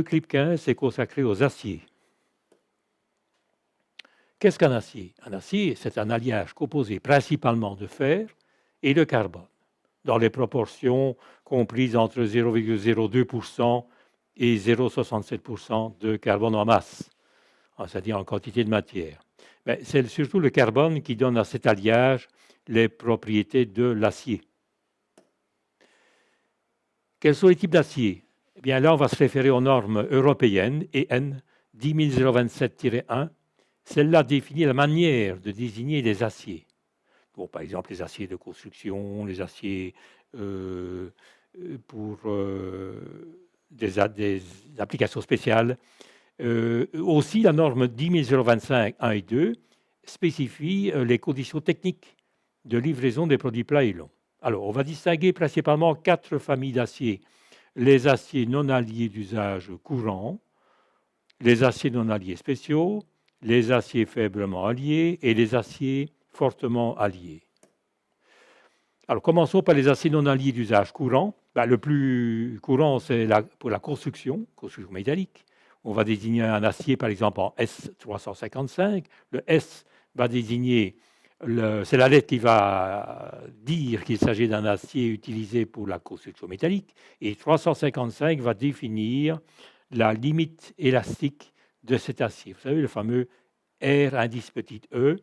clip 15 est consacré aux aciers. Qu'est-ce qu'un acier? Un acier, c'est un alliage composé principalement de fer et de carbone, dans les proportions comprises entre 0,02% et 0,67% de carbone en masse, c'est-à-dire en quantité de matière. Mais c'est surtout le carbone qui donne à cet alliage les propriétés de l'acier. Quels sont les types d'acier? Eh bien, là, on va se référer aux normes européennes, EN 10027-1. Celle-là définit la manière de désigner les aciers. Bon, par exemple, les aciers de construction, les aciers pour des applications spéciales. Aussi, la norme 10025-1 et 2 spécifie les conditions techniques de livraison des produits plats et longs. Alors, on va distinguer principalement 4 familles d'aciers. Les aciers non alliés d'usage courant, les aciers non alliés spéciaux, les aciers faiblement alliés et les aciers fortement alliés. Alors, commençons par les aciers non alliés d'usage courant. Le plus courant, c'est pour la construction métallique. On va désigner un acier, par exemple, en S355. Le S va désigner, c'est la lettre qui va dire qu'il s'agit d'un acier utilisé pour la construction métallique. Et 355 va définir la limite élastique de cet acier. Vous savez, le fameux R indice petit e,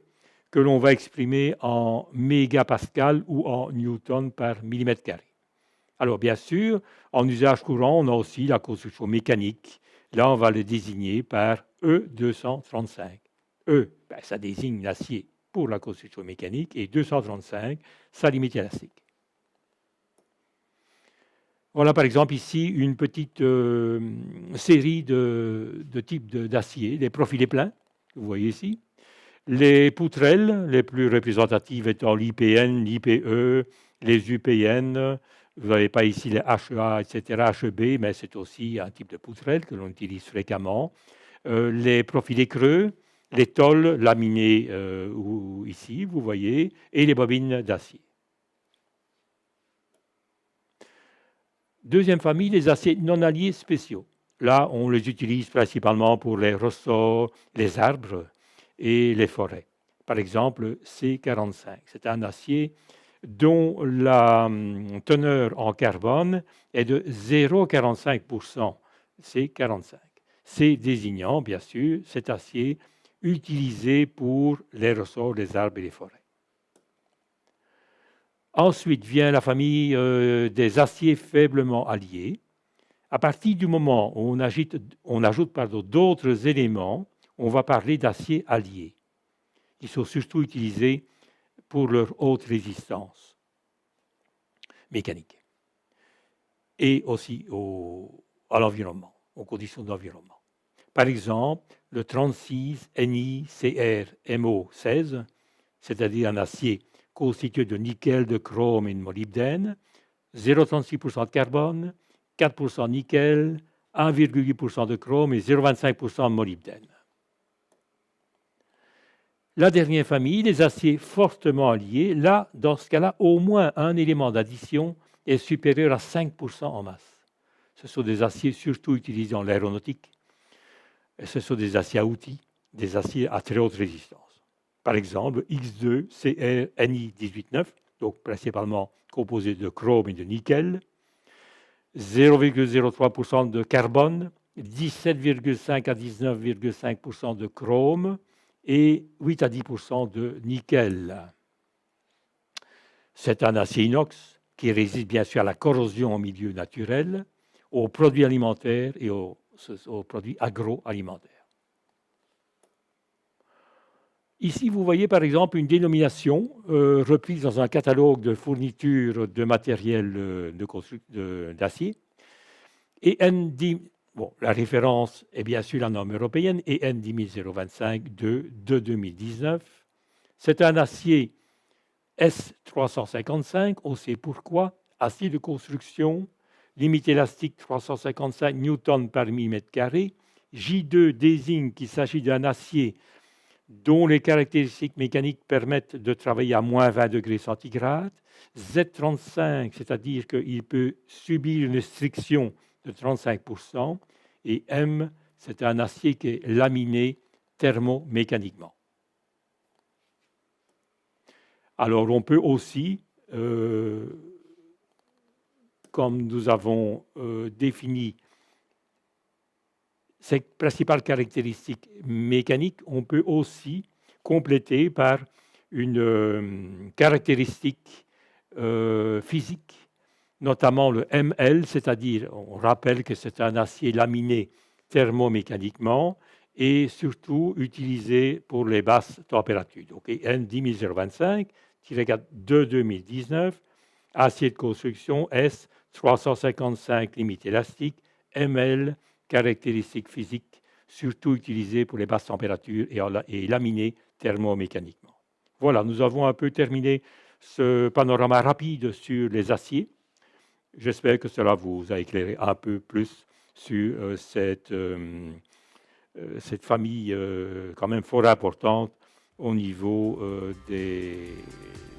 que l'on va exprimer en mégapascal ou en newton par millimètre carré. Alors, bien sûr, en usage courant, on a aussi la construction mécanique. Là, on va le désigner par E235. E, ça désigne l'acier pour la construction mécanique et 235, sa limite élastique. Voilà, par exemple, ici, une petite série de types d'acier, des profilés pleins, vous voyez ici. Les poutrelles, les plus représentatives étant l'IPN, l'IPE, les UPN. Vous n'avez pas ici les HEA, etc., HEB, mais c'est aussi un type de poutrelle que l'on utilise fréquemment. Les profilés creux, les tôles laminées ici, vous voyez, et les bobines d'acier. Deuxième famille, les aciers non alliés spéciaux. Là, on les utilise principalement pour les ressorts, les arbres et les forêts. Par exemple, C45. C'est un acier dont la teneur en carbone est de 0,45%. C45. C désignant, bien sûr, cet acier utilisé pour les ressorts des arbres et des forêts. Ensuite vient la famille des aciers faiblement alliés. À partir du moment où on ajoute d'autres éléments, on va parler d'aciers alliés, qui sont surtout utilisés pour leur haute résistance mécanique et aussi à l'environnement, aux conditions d'environnement. Par exemple, le 36 NiCrMo16, c'est-à-dire un acier constitué de nickel, de chrome et de molybdène, 0,36% de carbone, 4% de nickel, 1,8% de chrome et 0,25% de molybdène. La dernière famille, les aciers fortement alliés, là, dans ce cas-là, au moins un élément d'addition est supérieur à 5% en masse. Ce sont des aciers surtout utilisés dans l'aéronautique. Et ce sont des aciers à outils, des aciers à très haute résistance. Par exemple, X2CrNi189, donc principalement composé de chrome et de nickel, 0,03% de carbone, 17,5 à 19,5% de chrome et 8 à 10% de nickel. C'est un acier inox qui résiste bien sûr à la corrosion en milieu naturel, aux produits alimentaires et aux produits agroalimentaires. Ici, vous voyez par exemple une dénomination reprise dans un catalogue de fourniture de matériel d'acier. La référence est bien sûr la norme européenne, EN 10025 de 2019. C'est un acier S355, on sait pourquoi, acier de construction, limite élastique 355 newtons par millimètre carré. J2 désigne qu'il s'agit d'un acier dont les caractéristiques mécaniques permettent de travailler à moins 20 degrés centigrades. Z35, c'est-à-dire qu'il peut subir une restriction de 35%, Et M, c'est un acier qui est laminé thermomécaniquement. Alors on peut aussi, comme nous avons défini ces principales caractéristiques mécaniques, on peut aussi compléter par une caractéristique physique, notamment le ML, c'est-à-dire, on rappelle que c'est un acier laminé thermomécaniquement et surtout utilisé pour les basses températures. Donc N10025-4 acier de construction S 355 limite élastique, ML, caractéristiques physiques, surtout utilisées pour les basses températures et laminées thermomécaniquement. Voilà, nous avons un peu terminé ce panorama rapide sur les aciers. J'espère que cela vous a éclairé un peu plus sur cette famille quand même fort importante au niveau de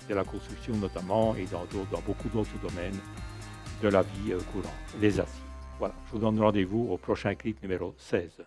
la construction notamment et dans beaucoup d'autres domaines de la vie courante, les aciers. Voilà, je vous donne rendez-vous au prochain clip numéro 16.